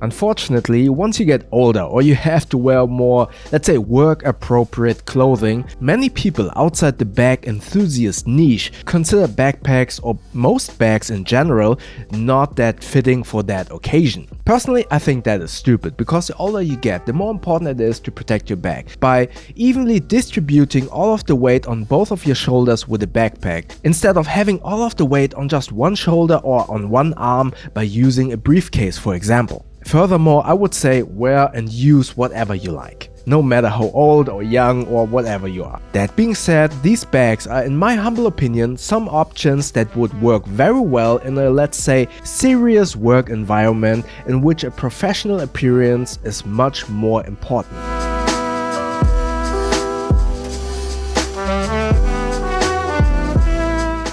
Unfortunately, once you get older or you have to wear more, let's say, work-appropriate clothing, many people outside the bag enthusiast niche consider backpacks or most bags in general not that fitting for that occasion. Personally, I think that is stupid, because the older you get, the more important it is to protect your bag by evenly distributing all of the weight on both of your shoulders with a backpack, instead of having all of the weight on just one shoulder or on one arm by using a briefcase, for example. Furthermore, I would say wear and use whatever you like, no matter how old or young or whatever you are. That being said, these bags are, in my humble opinion, some options that would work very well in a, let's say, serious work environment in which a professional appearance is much more important.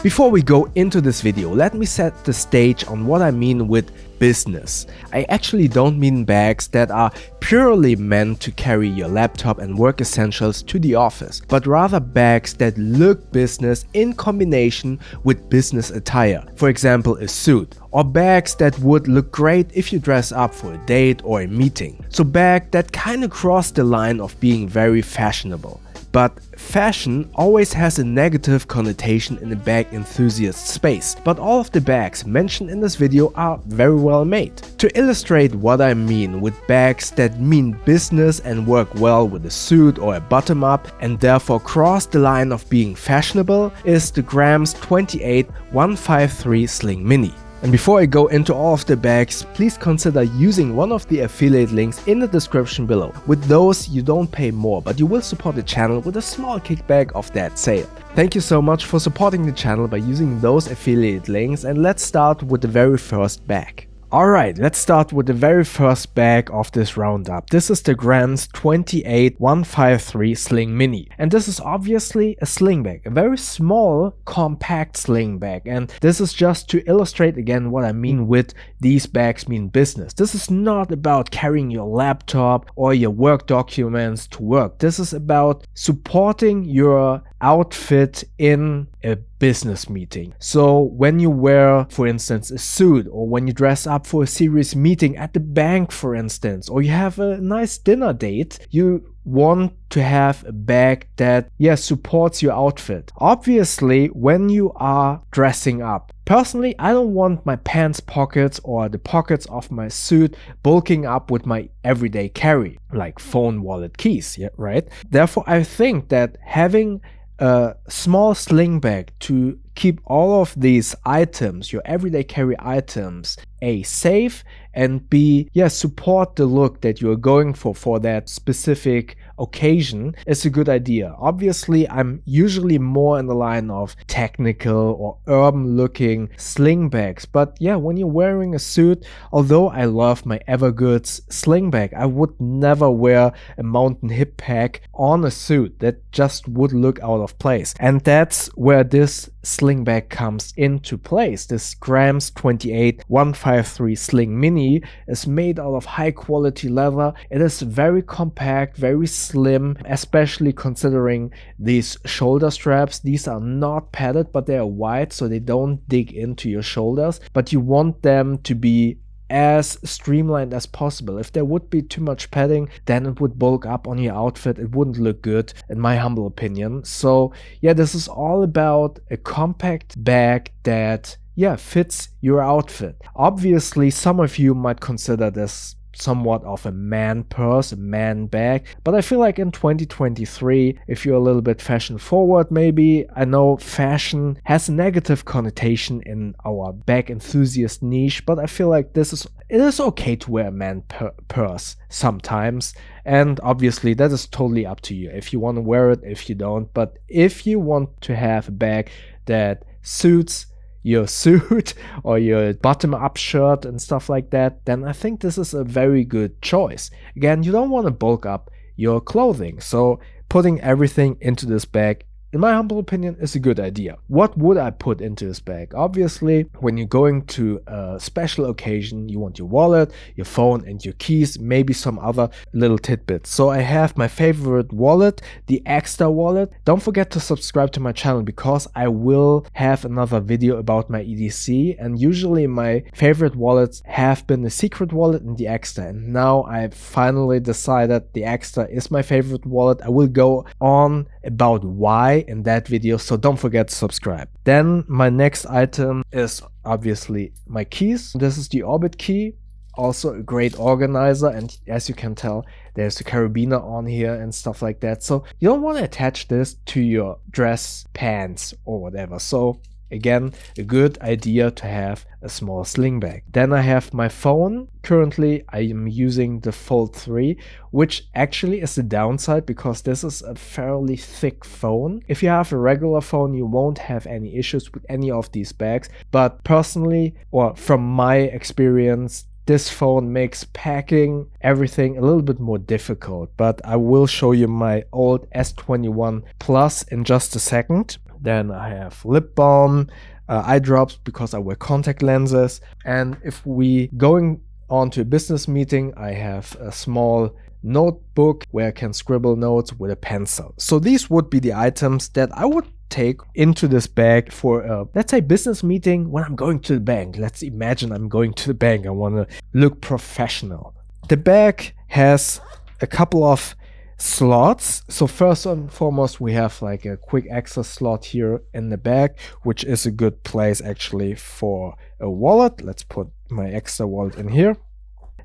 Before we go into this video, let me set the stage on what I mean with business. I actually don't mean bags that are purely meant to carry your laptop and work essentials to the office, but rather bags that look business in combination with business attire, for example a suit, or bags that would look great if you dress up for a date or a meeting. So bags that kind of cross the line of being very fashionable. But fashion always has a negative connotation in the bag enthusiast space, but all of the bags mentioned in this video are very well made. To illustrate what I mean with bags that mean business and work well with a suit or a bottom up and therefore cross the line of being fashionable is the Grams 28 153 Sling Mini. And before I go into all of the bags, please consider using one of the affiliate links in the description below. With those, you don't pay more, but you will support the channel with a small kickback of that sale. Thank you so much for supporting the channel by using those affiliate links, and let's start with the very first bag. Alright, let's start with the very first bag of this roundup. This is the Grams 28 153 Sling Mini. And this is obviously a sling bag, a very small, compact sling bag. And this is just to illustrate again what I mean with these bags mean business. This is not about carrying your laptop or your work documents to work. This is about supporting your outfit in a business meeting. So when you wear, for instance, a suit, or when you dress up for a serious meeting at the bank, for instance, or you have a nice dinner date, you want to have a bag that, supports your outfit. Obviously, when you are dressing up, personally, I don't want my pants pockets or the pockets of my suit bulking up with my everyday carry, like phone, wallet, keys, right? Therefore, I think that having a small sling bag to keep all of these items, your everyday carry items, A, safe, and B, support the look that you're going for that specific occasion is a good idea. Obviously, I'm usually more in the line of technical or urban looking sling bags, but when you're wearing a suit, although I love my Evergoods sling bag, I would never wear a mountain hip pack on a suit. That just would look out of place. And that's where this sling bag comes into place. This Grams 28 153 Sling Mini is made out of high quality leather. It is very compact, very slim, especially considering these shoulder straps. These are not padded, but they are wide, so they don't dig into your shoulders, but you want them to be as streamlined as possible. If there would be too much padding, then it would bulk up on your outfit. It wouldn't look good, in my humble opinion. So this is all about a compact bag that fits your outfit. Obviously, some of you might consider this somewhat of a man purse, a man bag, but I feel like in 2023, if you're a little bit fashion forward, maybe, I know fashion has a negative connotation in our bag enthusiast niche, but I feel like it is okay to wear a man purse sometimes, and obviously that is totally up to you if you want to wear it, if you don't. But if you want to have a bag that suits your suit or your bottom-up shirt and stuff like that, then I think this is a very good choice. Again, you don't want to bulk up your clothing, so putting everything into this bag in my humble opinion, is a good idea. What would I put into this bag? Obviously, when you're going to a special occasion, you want your wallet, your phone, and your keys, maybe some other little tidbits. So I have my favorite wallet, the Extra wallet. Don't forget to subscribe to my channel because I will have another video about my EDC, and usually my favorite wallets have been the Secret wallet and the Extra, and now I've finally decided the Extra is my favorite wallet. I will go on about why in that video, so don't forget to subscribe. Then my next item is obviously my keys. This is the Orbit key, also a great organizer, and as you can tell, there's a carabiner on here and stuff like that. So you don't want to attach this to your dress, pants, or whatever. So again, a good idea to have a small sling bag. Then I have my phone. Currently, I am using the Fold 3, which actually is the downside because this is a fairly thick phone. If you have a regular phone, you won't have any issues with any of these bags. But personally, or from my experience, this phone makes packing everything a little bit more difficult. But I will show you my old S21 Plus in just a second. Then I have lip balm, eye drops because I wear contact lenses. And if we going on to a business meeting, I have a small notebook where I can scribble notes with a pencil. So these would be the items that I would take into this bag for a, let's say, business meeting when I'm going to the bank. Let's imagine I'm going to the bank. I want to look professional. The bag has a couple of slots. So first and foremost, we have like a quick access slot here in the back, which is a good place actually for a wallet. Let's put my Extra wallet in here.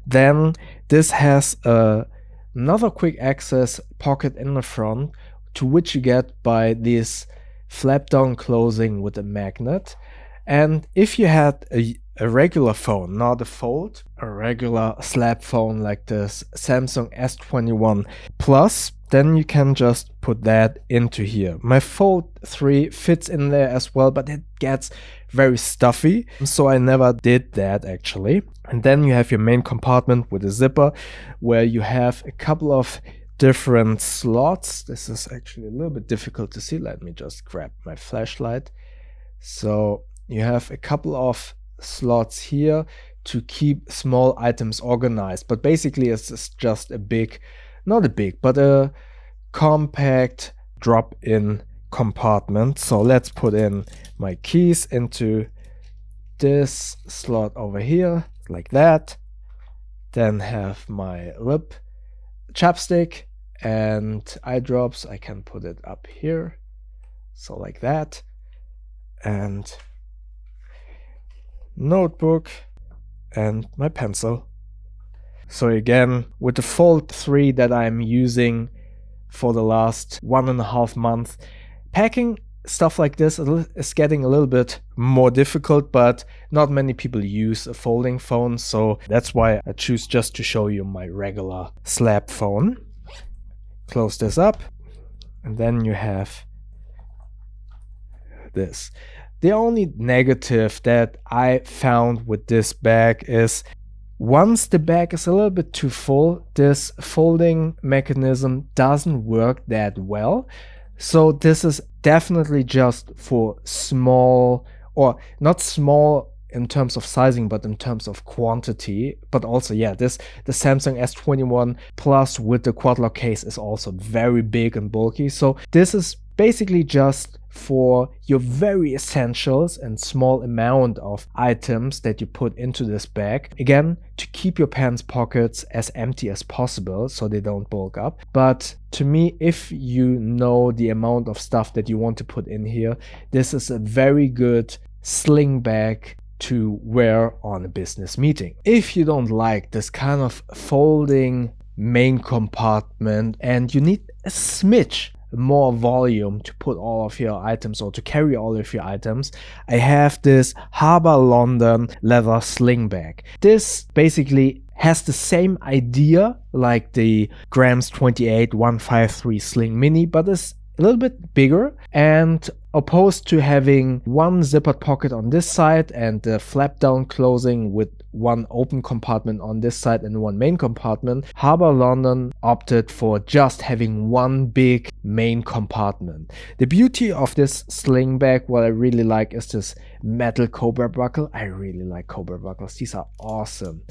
Then this has another quick access pocket in the front, to which you get by this flap down closing with a magnet. And if you had a regular phone, not a Fold, a regular slab phone like this Samsung S21 Plus, then you can just put that into here. My Fold 3 fits in there as well, but it gets very stuffy, so I never did that actually. And then you have your main compartment with a zipper where you have a couple of different slots. This is actually a little bit difficult to see. Let me just grab my flashlight. So you have a couple of slots here to keep small items organized, but basically it's just a big, not a big, but a compact drop-in compartment. So let's put in my keys into this slot over here like that. Then have my lip chapstick and eye drops. I can put it up here, so like that. And notebook and my pencil. So again, with the Fold 3 that I'm using for the last 1.5 months, packing stuff like this is getting a little bit more difficult, but not many people use a folding phone, so that's why I choose just to show you my regular slab phone. Close this up, and then you have this. The only negative that I found with this bag is once the bag is a little bit too full, this folding mechanism doesn't work that well. So this is definitely just for small, or not small in terms of sizing, but in terms of quantity. But also, yeah, the Samsung S21 Plus with the quad lock case is also very big and bulky. So this is basically just for your very essentials and small amount of items that you put into this bag. Again, to keep your pants pockets as empty as possible so they don't bulk up. But to me, if you know the amount of stuff that you want to put in here, this is a very good sling bag to wear on a business meeting. If you don't like this kind of folding main compartment and you need a smidge more volume to put all of your items or to carry all of your items, I have this Harber London leather sling bag. This basically has the same idea like the Grams 28 153 Sling Mini, but is a little bit bigger, and opposed to having one zippered pocket on this side and the flap down closing with one open compartment on this side and one main compartment, Harber London opted for just having one big main compartment. The beauty of this sling bag, what I really like, is this metal cobra buckle. I really like cobra buckles. These are awesome.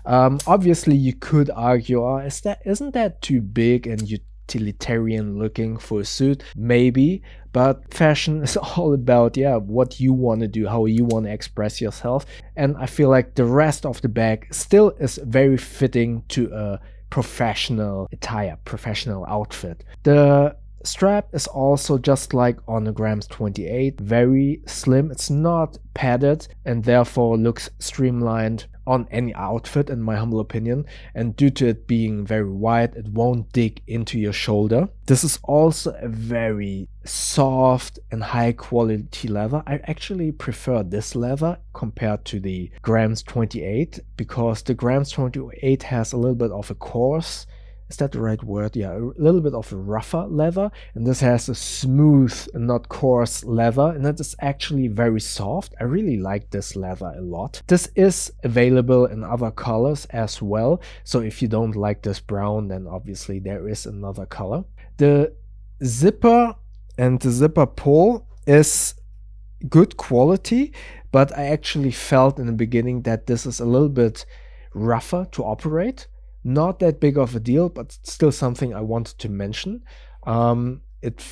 Obviously you could argue, oh, isn't that too big and utilitarian looking for a suit? Maybe, but fashion is all about, yeah, what you want to do, how you want to express yourself. And I feel like the rest of the bag still is very fitting to a professional attire, professional outfit. The strap is also just like on the Grams 28, very slim. It's not padded and therefore looks streamlined on any outfit, in my humble opinion, and due to it being very wide, it won't dig into your shoulder. This is also a very soft and high quality leather. I actually prefer this leather compared to the Grams 28 because the Grams 28 has a little bit of a coarse, is that the right word? Yeah, a little bit of a rougher leather, and this has a smooth and not coarse leather, and it is actually very soft. I really like this leather a lot. This is available in other colors as well, so if you don't like this brown, then obviously there is another color. The zipper and the zipper pull is good quality, but I actually felt in the beginning that this is a little bit rougher to operate. Not that big of a deal, but still something I wanted to mention. It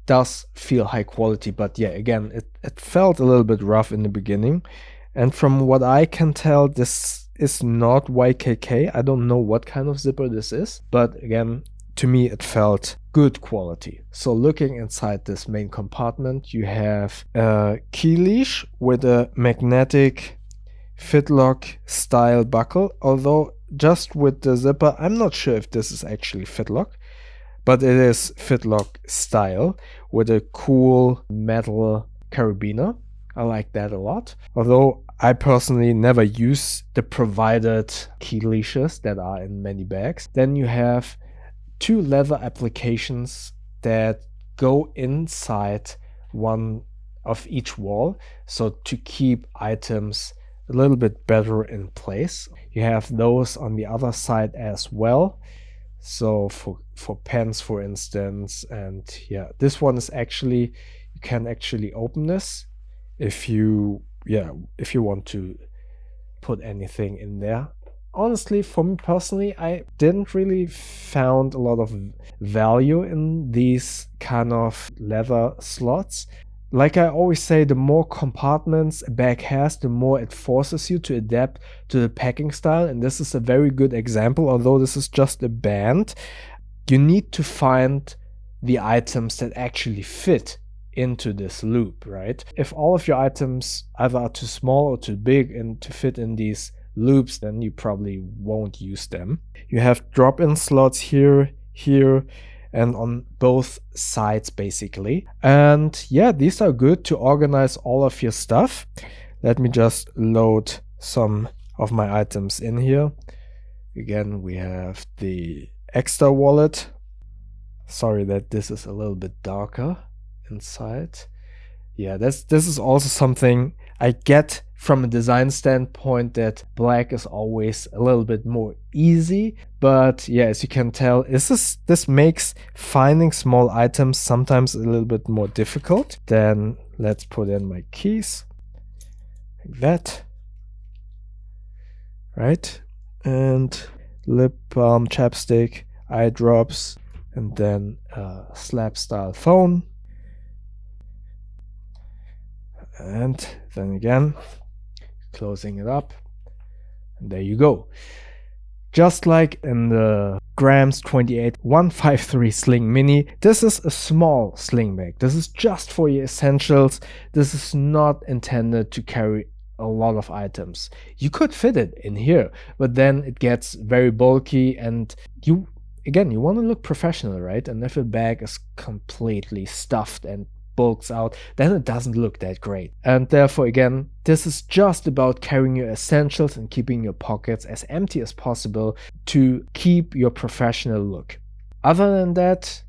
does feel high quality, but yeah, again, it felt a little bit rough in the beginning. And from what I can tell, this is not YKK. I don't know what kind of zipper this is, but again, to me, it felt good quality. So looking inside this main compartment, you have a key leash with a magnetic fitlock style buckle, although just with the zipper, I'm not sure if this is actually fitlock, but it is fitlock style with a cool metal carabiner. I like that a lot, although I personally never use the provided key leashes that are in many bags. Then you have two leather applications that go inside one of each wall, so to keep items a little bit better in place. You have those on the other side as well, so for pens, for instance. And yeah, this one is actually, you can actually open this if you want to put anything in there. Honestly, for me personally, I didn't really found a lot of value in these kind of leather slots. Like I always say, the more compartments a bag has, the more it forces you to adapt to the packing style. And this is a very good example. Although this is just a band, you need to find the items that actually fit into this loop, right? If all of your items either are too small or too big and to fit in these loops, then you probably won't use them. You have drop-in slots here, and on both sides basically. And yeah, these are good to organize all of your stuff. Let me just load some of my items in here. Again, we have the extra wallet. Sorry that this is a little bit darker inside. Yeah, this is also something I get from a design standpoint, that black is always a little bit more easy. But yeah, as you can tell, this makes finding small items sometimes a little bit more difficult. Then let's put in my keys like that, right? And lip balm, chapstick, eye drops, and then a slab style phone. And then again, closing it up, and there you go. Just like in the Grams 28 153 Sling Mini, this is a small sling bag. This is just for your essentials. This is not intended to carry a lot of items. You could fit it in here, but then it gets very bulky, and you want to look professional, right? And if a bag is completely stuffed and bulks out, then it doesn't look that great. And therefore, again, this is just about carrying your essentials and keeping your pockets as empty as possible to keep your professional look. Other than that,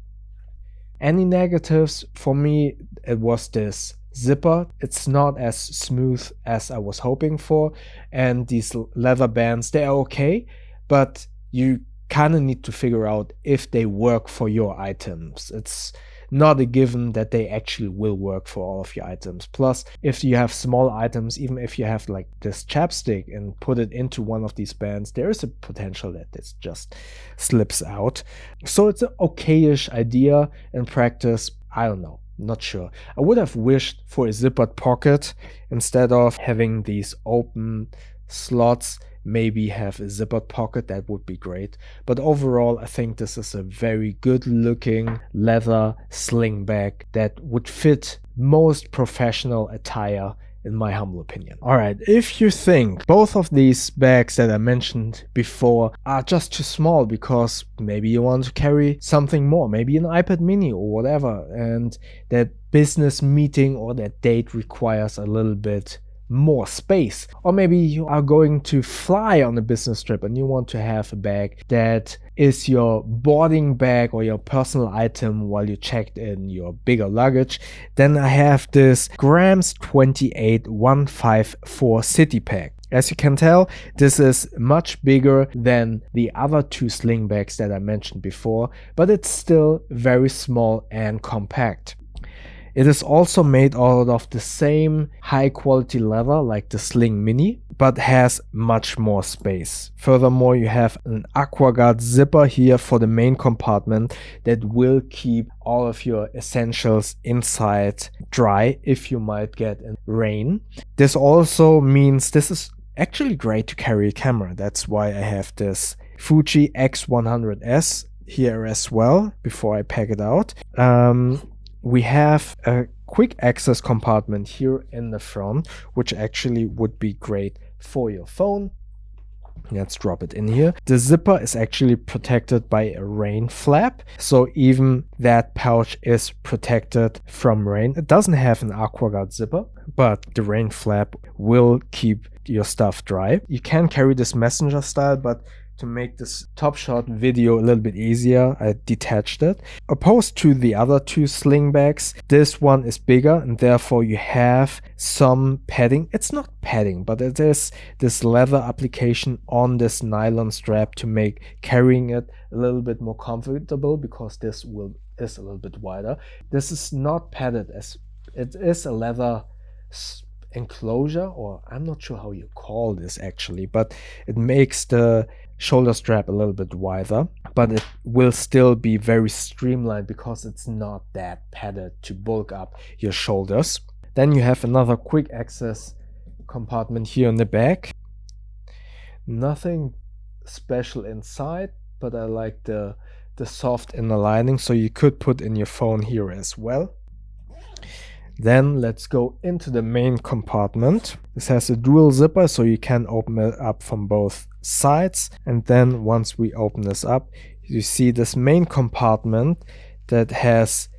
Any negatives for me, it was this zipper. It's not as smooth as I was hoping for, and these leather bands, they are okay, but you kind of need to figure out if they work for your items. It's not a given that they actually will work for all of your items. Plus, if you have small items, even if you have like this chapstick and put it into one of these bands, there is a potential that this just slips out. So it's an okayish idea. In practice, I don't know, not sure. I would have wished for a zippered pocket instead of having these open slots. Maybe have a zippered pocket, that would be great. But overall, I think this is a very good looking leather sling bag that would fit most professional attire, in my humble opinion. Alright, if you think both of these bags that I mentioned before are just too small because maybe you want to carry something more, maybe an iPad mini or whatever, and that business meeting or that date requires a little bit more space, or maybe you are going to fly on a business trip and you want to have a bag that is your boarding bag or your personal item while you checked in your bigger luggage, then I have this Grams 28 154 City Pack. As you can tell, this is much bigger than the other two sling bags that I mentioned before, but it's still very small and compact. It is also made out of the same high quality leather like the Sling Mini, but has much more space. Furthermore, you have an AquaGuard zipper here for the main compartment that will keep all of your essentials inside dry if you might get rain. This also means this is actually great to carry a camera. That's why I have this Fuji X100S here as well before I pack it out. We have a quick access compartment here in the front, which actually would be great for your phone. Let's drop it in here. The zipper is actually protected by a rain flap, so even that pouch is protected from rain. It doesn't have an AquaGuard zipper, but the rain flap will keep your stuff dry. You can carry this messenger style, but to make this top shot video a little bit easier, I detached it. Opposed to the other two sling bags, this one is bigger and therefore you have some padding. It's not padding, but it is this leather application on this nylon strap to make carrying it a little bit more comfortable, because this is a little bit wider. This is not padded, as it is a leather enclosure, or I'm not sure how you call this actually, but it makes the shoulder strap a little bit wider, but it will still be very streamlined because it's not that padded to bulk up your shoulders. Then you have another quick access compartment here in the back. Nothing special inside, but I like the soft inner lining, so you could put in your phone here as well. Then let's go into the main compartment. This has a dual zipper, so you can open it up from both sides. And then once we open this up, you see this main compartment that has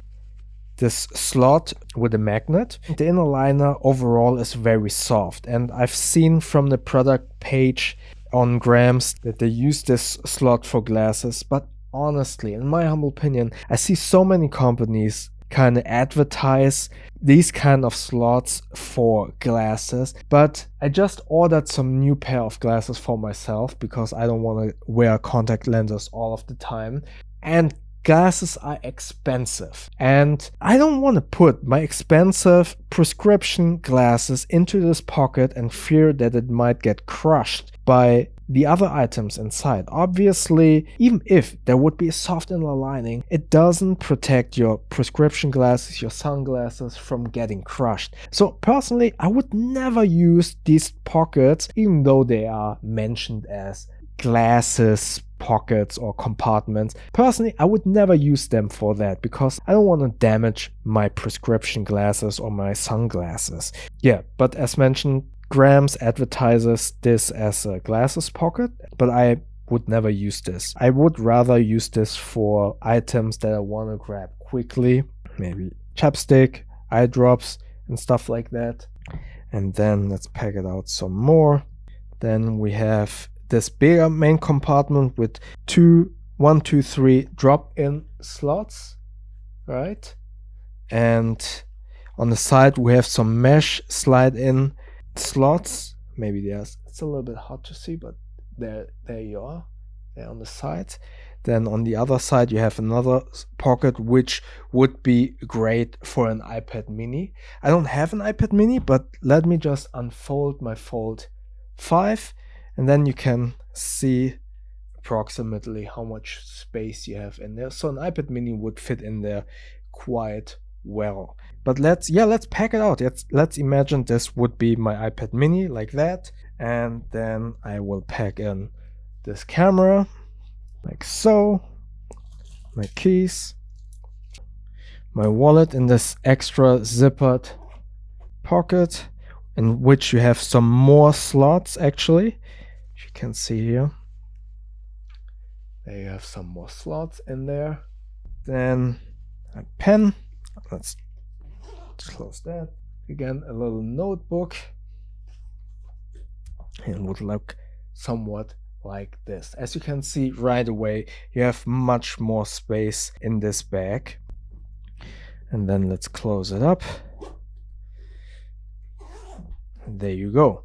this slot with a magnet. The inner liner overall is very soft, and I've seen from the product page on Grams that they use this slot for glasses, but honestly, in my humble opinion, I see so many companies kind of advertise these kind of slots for glasses, but I just ordered some new pair of glasses for myself because I don't want to wear contact lenses all of the time, and glasses are expensive, and I don't want to put my expensive prescription glasses into this pocket and fear that it might get crushed by the other items inside. Obviously, even if there would be a soft inner lining, it doesn't protect your prescription glasses, your sunglasses from getting crushed. So personally, I would never use these pockets, even though they are mentioned as glasses pockets or compartments. Personally, I would never use them for that because I don't want to damage my prescription glasses or my sunglasses. Yeah, but as mentioned, Grams advertises this as a glasses pocket, but I would never use this. I would rather use this for items that I want to grab quickly, maybe chapstick, eye drops, and stuff like that. And then let's pack it out some more. Then we have this bigger main compartment with 1, 2, 3 drop-in slots. right? And on the side we have some mesh slide in slots. Maybe it's a little bit hard to see, but there you are, there on the side. Then on the other side you have another pocket which would be great for an iPad mini. I don't have an iPad mini, but let me just unfold my Fold 5 and then you can see approximately how much space you have in there. So an iPad mini would fit in there quite well. But let's pack it out. Let's imagine this would be my iPad mini like that, and then I will pack in this camera like so, my keys, my wallet in this extra zippered pocket in which you have some more slots actually. As you can see here, there you have some more slots in there. Then a pen. Let's close that. Again, a little notebook. And would look somewhat like this. As you can see right away, you have much more space in this bag. And then let's close it up. And there you go.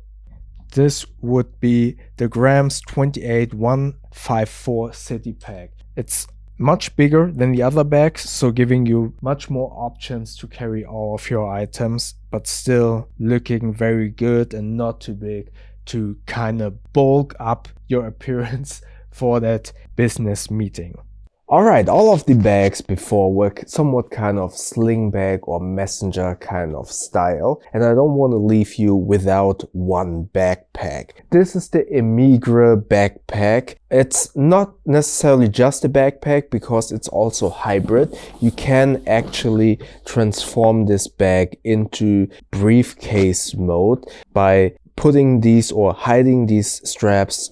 This would be the Grams 28154 City Pack. It's much bigger than the other bags, so giving you much more options to carry all of your items, but still looking very good and not too big to kind of bulk up your appearance for that business meeting. Alright, all of the bags before were somewhat kind of sling bag or messenger kind of style, and I don't want to leave you without one backpack. This is the Emigre Backpack. It's not necessarily just a backpack because it's also hybrid. You can actually transform this bag into briefcase mode by putting these or hiding these straps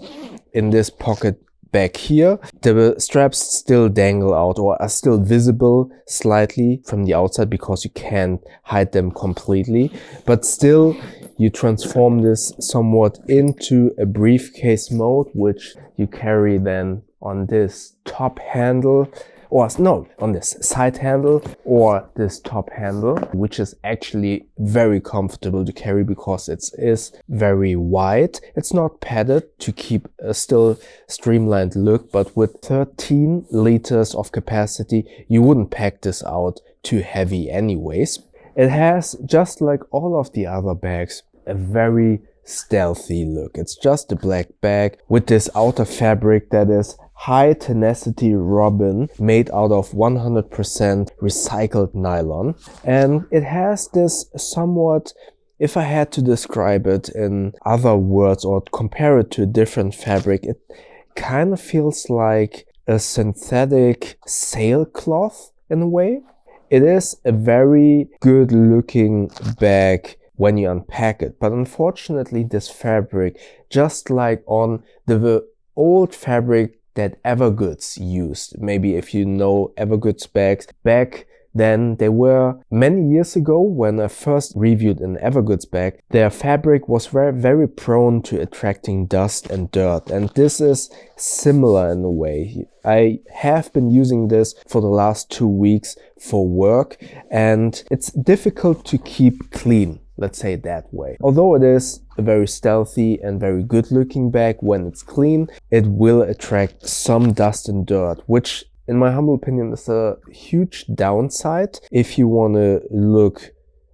in this pocket back here. The straps still dangle out or are still visible slightly from the outside because you can't hide them completely, but still you transform this somewhat into a briefcase mode, which you carry then on this top handle, or no, on this side handle or this top handle, which is actually very comfortable to carry because it is very wide. It's not padded to keep a still streamlined look, but with 13 liters of capacity, you wouldn't pack this out too heavy anyways. It has, just like all of the other bags, a very stealthy look. It's just a black bag with this outer fabric that is high tenacity robin made out of 100% recycled nylon, and it has this somewhat, if I had to describe it in other words or compare it to a different fabric, it kind of feels like a synthetic sailcloth in a way. It is a very good looking bag when you unpack it, but unfortunately this fabric, just like on the old fabric that Evergoods used, maybe if you know Evergoods bags, back then they were many years ago when I first reviewed an Evergoods bag, their fabric was very prone to attracting dust and dirt, and this is similar in a way. I have been using this for the last 2 weeks for work, and it's difficult to keep clean. Let's say it that way. Although it is a very stealthy and very good looking bag when it's clean, it will attract some dust and dirt, which in my humble opinion is a huge downside if you want to look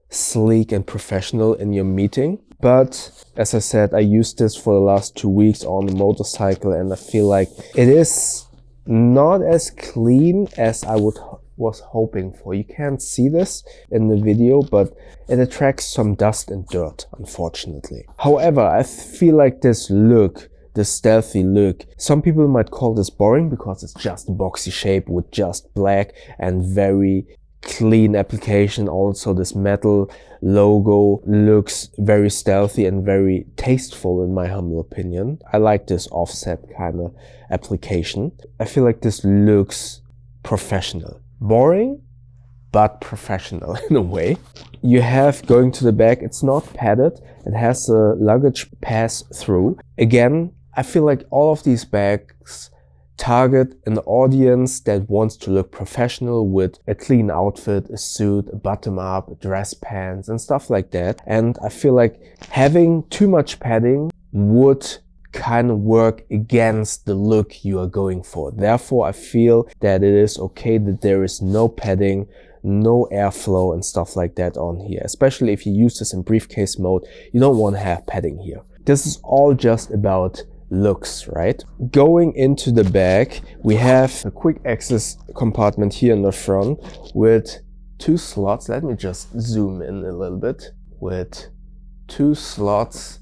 sleek and professional in your meeting. But as I said, I used this for the last 2 weeks on a motorcycle, and I feel like it is not as clean as I was hoping for. You can't see this in the video, but it attracts some dust and dirt, unfortunately. However, I feel like this look, this stealthy look, some people might call this boring because it's just a boxy shape with just black and very clean application. Also, this metal logo looks very stealthy and very tasteful in my humble opinion. I like this offset kind of application. I feel like this looks professional. Boring, but professional in a way. You have, going to the back, it's not padded. It has a luggage pass through. Again, I feel like all of these bags target an audience that wants to look professional with a clean outfit, a suit, a bottom-up, dress pants and stuff like that. And I feel like having too much padding would kind of work against the look you are going for. Therefore, I feel that it is okay that there is no padding, no airflow and stuff like that on here. Especially if you use this in briefcase mode, you don't want to have padding here. This is all just about looks, right? Going into the back, we have a quick access compartment here in the front with 2 slots. Let me just zoom in a little bit. With 2 slots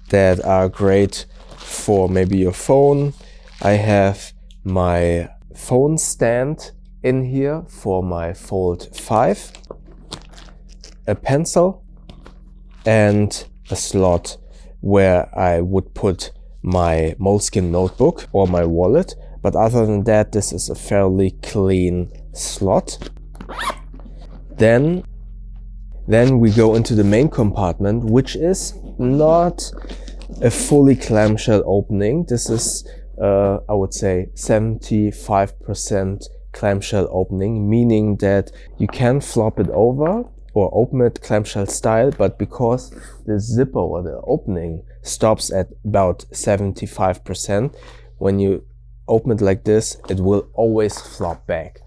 that are great for maybe your phone. I have my phone stand in here for my Fold 5, a pencil, and a slot where I would put my Moleskine notebook or my wallet. But other than that, this is a fairly clean slot. Then we go into the main compartment, which is not a fully clamshell opening. This is, I would say, 75% clamshell opening, meaning that you can flop it over or open it clamshell style, but because the zipper or the opening stops at about 75%, when you open it like this, it will always flop back.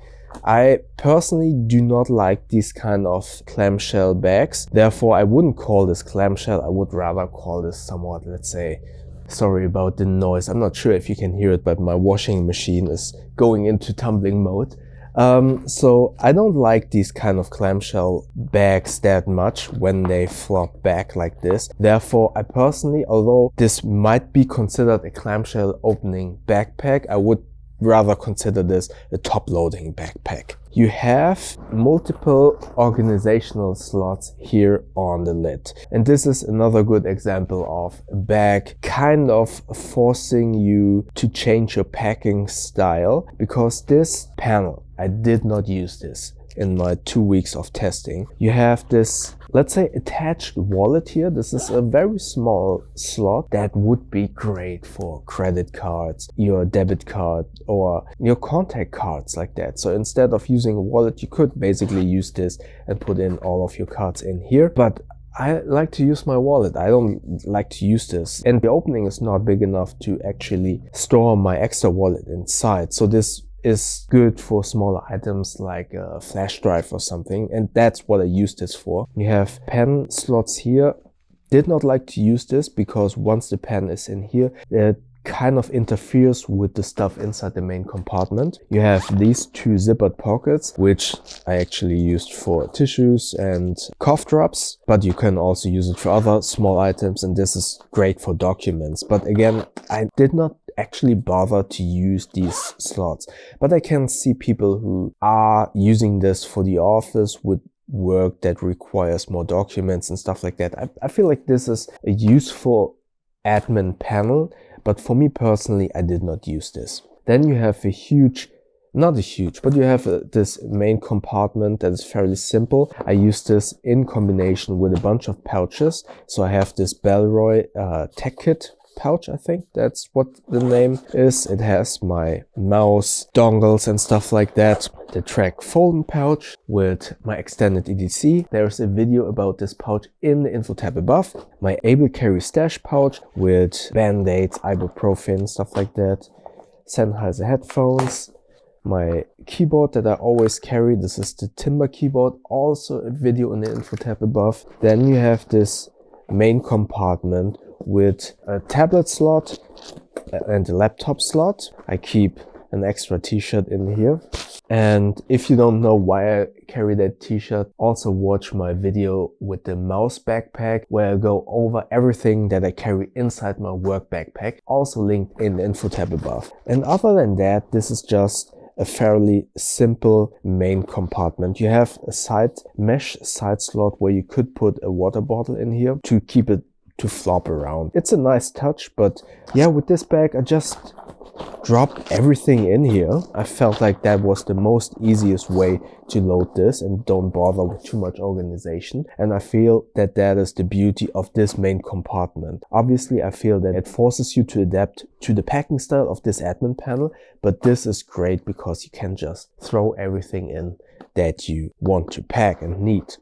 I personally do not like these kind of clamshell bags. Therefore, I wouldn't call this clamshell. I would rather call this somewhat, let's say, sorry about the noise. I'm not sure if you can hear it, but my washing machine is going into tumbling mode. So I don't like these kind of clamshell bags that much when they flop back like this. Therefore, I personally, although this might be considered a clamshell opening backpack, I would rather consider this a top-loading backpack. You have multiple organizational slots here on the lid. And this is another good example of a bag kind of forcing you to change your packing style, because this panel, I did not use this in my 2 weeks of testing. You have this, let's say, attached wallet here. This is a very small slot that would be great for credit cards, your debit card, or your contact cards like that. So instead of using a wallet, you could basically use this and put in all of your cards in here. But I like to use my wallet. I don't like to use this. And the opening is not big enough to actually store my extra wallet inside. So this is good for smaller items like a flash drive or something, and that's what I use this for. You have pen slots here. Did not like to use this because once the pen is in here, it kind of interferes with the stuff inside the main compartment. You have these 2 zippered pockets, which I actually used for tissues and cough drops, but you can also use it for other small items, and this is great for documents. But again, I did not actually bother to use these slots, but I can see people who are using this for the office with work that requires more documents and stuff like that. I feel like this is a useful admin panel, but for me personally, I did not use this. Then you have a huge, not a huge, but you have this main compartment that is fairly simple. I use this in combination with a bunch of pouches. So I have this Bellroy Tech Kit pouch, I think that's what the name is. It has my mouse, dongles and stuff like that. The Track Folding pouch with my extended EDC. There's a video about this pouch in the info tab above. My Able Carry Stash pouch with Band-Aids, ibuprofen, stuff like that. Sennheiser headphones. My keyboard that I always carry. This is the Timber keyboard. Also a video in the info tab above. Then you have this main compartment with a tablet slot and a laptop slot. I keep an extra t-shirt in here. And if you don't know why I carry that t-shirt, also watch my video with the mouse backpack where I go over everything that I carry inside my work backpack, also linked in the info tab above. And other than that, this is just a fairly simple main compartment. You have a mesh side slot where you could put a water bottle in here to keep it to flop around. It's a nice touch, but yeah, with this bag I just drop everything in here. I felt like that was the most easiest way to load this and don't bother with too much organization. And I feel that that is the beauty of this main compartment. Obviously, I feel that it forces you to adapt to the packing style of this admin panel, but this is great because you can just throw everything in that you want to pack and need.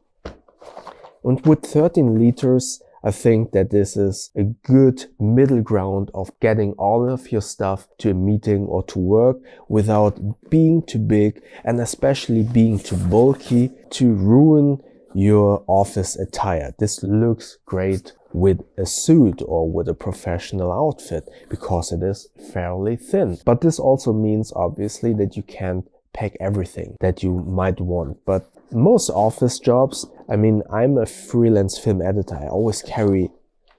And with 13 liters, I think that this is a good middle ground of getting all of your stuff to a meeting or to work without being too big and especially being too bulky to ruin your office attire. This looks great with a suit or with a professional outfit because it is fairly thin. But this also means obviously that you can't pack everything that you might want. But most office jobs, I mean, I'm a freelance film editor. I always carry,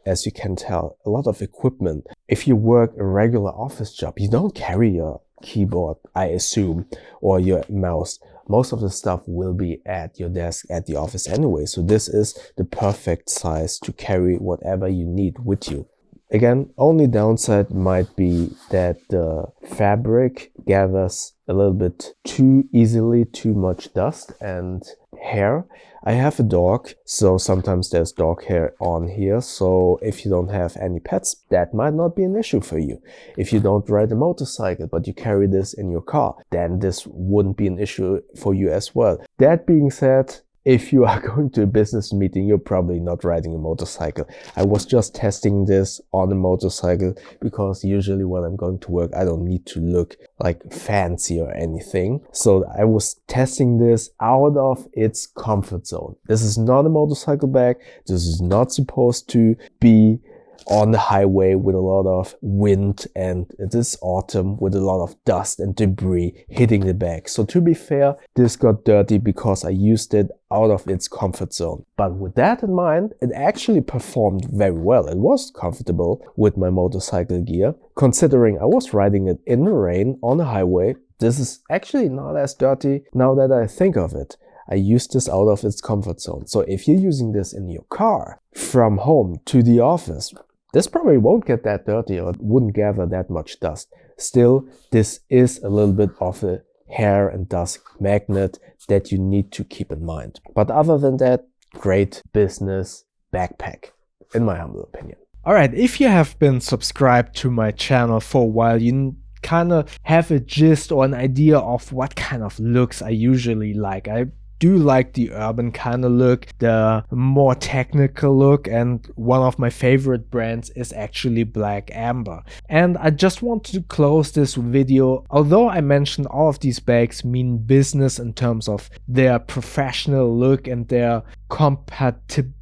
as you can tell, a lot of equipment. If you work a regular office job, you don't carry your keyboard, I assume, or your mouse. Most of the stuff will be at your desk at the office anyway. So this is the perfect size to carry whatever you need with you. Again, only downside might be that the fabric gathers a little bit too easily, too much dust and hair. I have a dog, so sometimes there's dog hair on here. So if you don't have any pets, that might not be an issue for you. If you don't ride a motorcycle, but you carry this in your car, then this wouldn't be an issue for you as well. That being said, if you are going to a business meeting, you're probably not riding a motorcycle. I was just testing this on a motorcycle because usually when I'm going to work, I don't need to look like fancy or anything. So I was testing this out of its comfort zone. This is not a motorcycle bag. This is not supposed to be on the highway with a lot of wind, and it is autumn with a lot of dust and debris hitting the bag. So to be fair, this got dirty because I used it out of its comfort zone. But with that in mind, it actually performed very well. It was comfortable with my motorcycle gear. Considering I was riding it in the rain on the highway, this is actually not as dirty now that I think of it. I used this out of its comfort zone. So if you're using this in your car from home to the office, this probably won't get that dirty or it wouldn't gather that much dust. Still, this is a little bit of a hair and dust magnet that you need to keep in mind. But other than that, great business backpack, in my humble opinion. Alright, if you have been subscribed to my channel for a while, you kind of have a gist or an idea of what kind of looks I usually like. I do like the urban kind of look, the more technical look, and one of my favorite brands is actually Blackember. And I just want to close this video. Although I mentioned all of these bags mean business in terms of their professional look and their compatibility.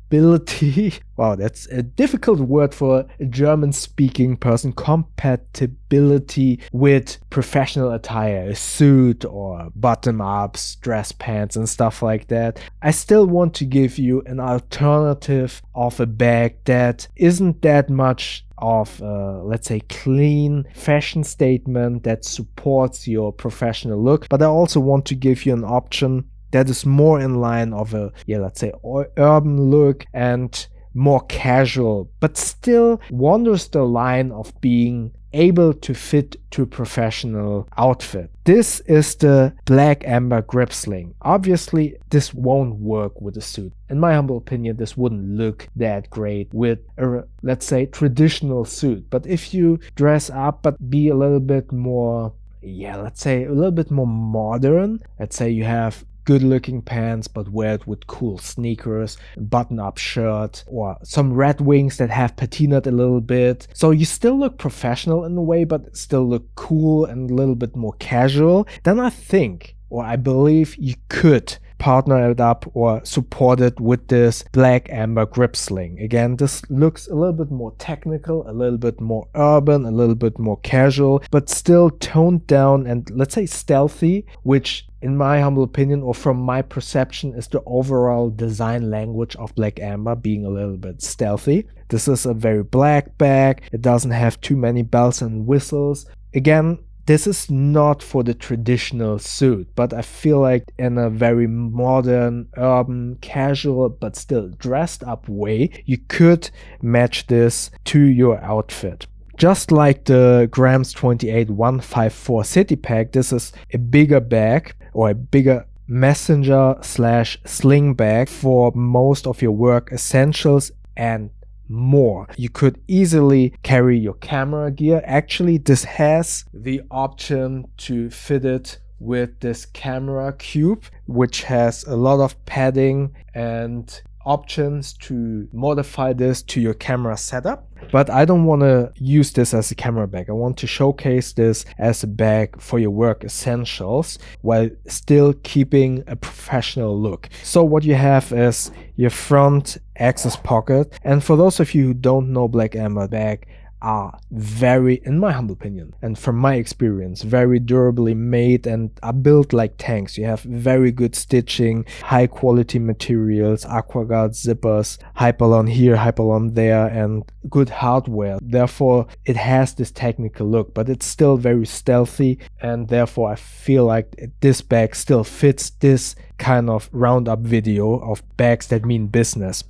Wow, that's a difficult word for a German-speaking person. Compatibility with professional attire, a suit or bottom-ups, dress pants and stuff like that. I still want to give you an alternative of a bag that isn't that much of let's say clean fashion statement that supports your professional look, but I also want to give you an option that is more in line of a, let's say urban look and more casual, but still wanders the line of being able to fit to a professional outfit. This is the Blackember grip sling. Obviously, this won't work with a suit. In my humble opinion, this wouldn't look that great with a, let's say, traditional suit. But if you dress up but be a little bit more, let's say a little bit more modern, let's say you have good looking pants but wear it with cool sneakers, button up shirt, or some red wings that have patinaed a little bit, so you still look professional in a way but still look cool and a little bit more casual, then I think, or I believe, you could partner it up or support it with this Blackember grip sling. Again, this looks a little bit more technical, a little bit more urban, a little bit more casual, but still toned down and, let's say, stealthy, which in my humble opinion, or from my perception, is the overall design language of Blackember, being a little bit stealthy. This is a very black bag. It doesn't have too many bells and whistles. Again, this is not for the traditional suit, but I feel like in a very modern, urban, casual, but still dressed up way, you could match this to your outfit. Just like the Grams 28 154 City Pack, this is a bigger bag or a bigger messenger slash sling bag for most of your work essentials and more. You could easily carry your camera gear. Actually, this has the option to fit it with this camera cube, which has a lot of padding and options to modify this to your camera setup. But I don't want to use this as a camera bag. I want to showcase this as a bag for your work essentials while still keeping a professional look. So what you have is your front access pocket. And for those of you who don't know Blackember bag, are very, in my humble opinion and from my experience, very durably made and are built like tanks. You have very good stitching, high quality materials, aquaguard zippers, hyperlon here, hyperlon there, and good hardware. Therefore it has this technical look, but it's still very stealthy, and therefore I feel like this bag still fits this kind of roundup video of bags that mean business.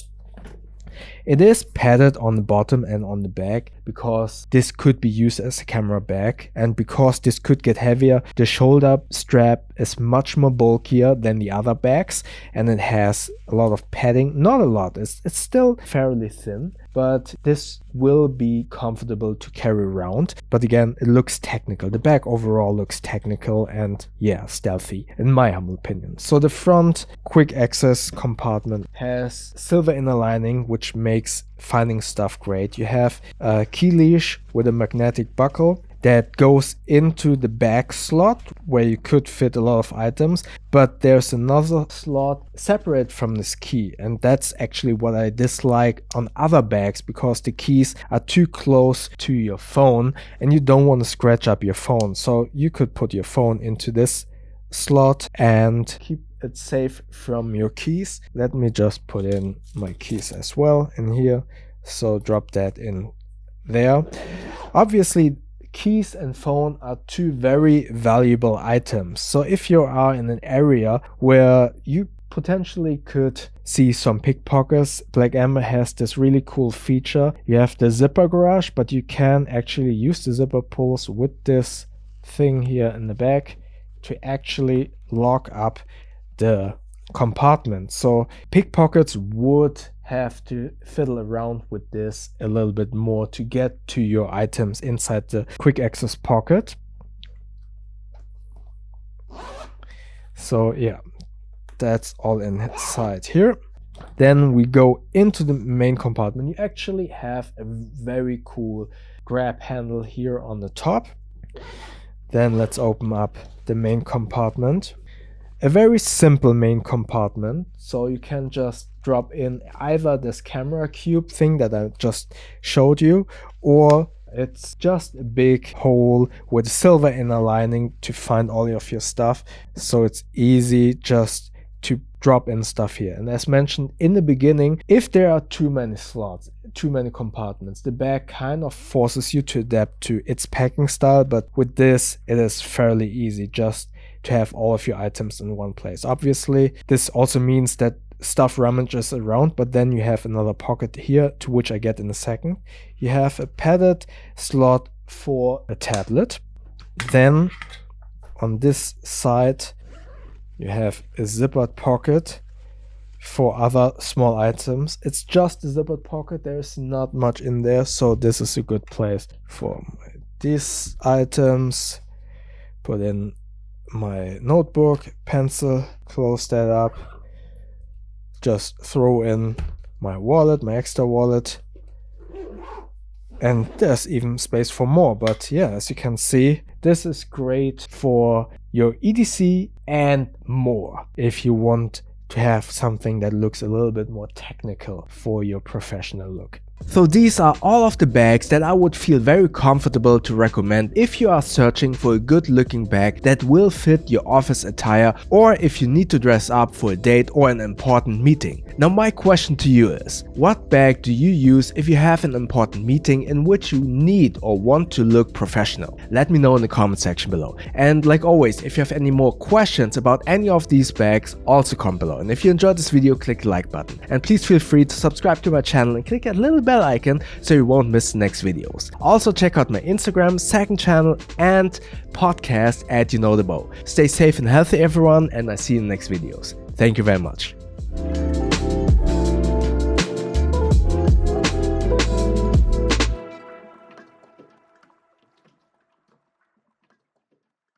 It is padded on the bottom and on the back because this could be used as a camera bag, and because this could get heavier, the shoulder strap is much more bulkier than the other bags, and it has a lot of padding. Not a lot, it's still fairly thin, but this will be comfortable to carry around. But again, it looks technical. The bag overall looks technical and yeah, stealthy in my humble opinion. So the front quick access compartment has silver inner lining, which makes finding stuff great. You have a key leash with a magnetic buckle that goes into the back slot where you could fit a lot of items, but there's another slot separate from this key, and that's actually what I dislike on other bags, because the keys are too close to your phone and you don't want to scratch up your phone. So you could put your phone into this slot and keep it safe from your keys. Let me just put in my keys as well in here, so drop that in there. Obviously keys and phone are two very valuable items, so if you are in an area where you potentially could see some pickpockets, Blackember has this really cool feature. You have the zipper garage, but you can actually use the zipper pulls with this thing here in the back to actually lock up the compartment. So pickpockets would have to fiddle around with this a little bit more to get to your items inside the quick access pocket. So yeah, that's all inside here. Then we go into the main compartment. You actually have a very cool grab handle here on the top. Then let's open up the main compartment. A very simple main compartment, so you can just drop in either this camera cube thing that I just showed you, or it's just a big hole with silver inner lining to find all of your stuff, so it's easy just to drop in stuff here. And as mentioned in the beginning, if there are too many slots, too many compartments, the bag kind of forces you to adapt to its packing style, but with this it is fairly easy just to have all of your items in one place. Obviously this also means that stuff rummages around, but then you have another pocket here, to which I get in a second. You have a padded slot for a tablet. Then on this side you have a zippered pocket for other small items. It's just a zippered pocket, there's not much in there, so this is a good place for these items. Put in my notebook, pencil, close that up, just throw in my wallet, my extra wallet, and there's even space for more. But yeah, as you can see, this is great for your EDC and more if you want to have something that looks a little bit more technical for your professional look. So these are all of the bags that I would feel very comfortable to recommend if you are searching for a good looking bag that will fit your office attire, or if you need to dress up for a date or an important meeting. Now my question to you is, what bag do you use if you have an important meeting in which you need or want to look professional? Let me know in the comment section below. And like always, if you have any more questions about any of these bags, also comment below. And if you enjoyed this video, click the like button. And please feel free to subscribe to my channel and click that little bell icon so you won't miss the next videos. Also check out my Instagram, second channel and podcast at You Know The Bow. Stay safe and healthy everyone, and I see you in the next videos. Thank you very much.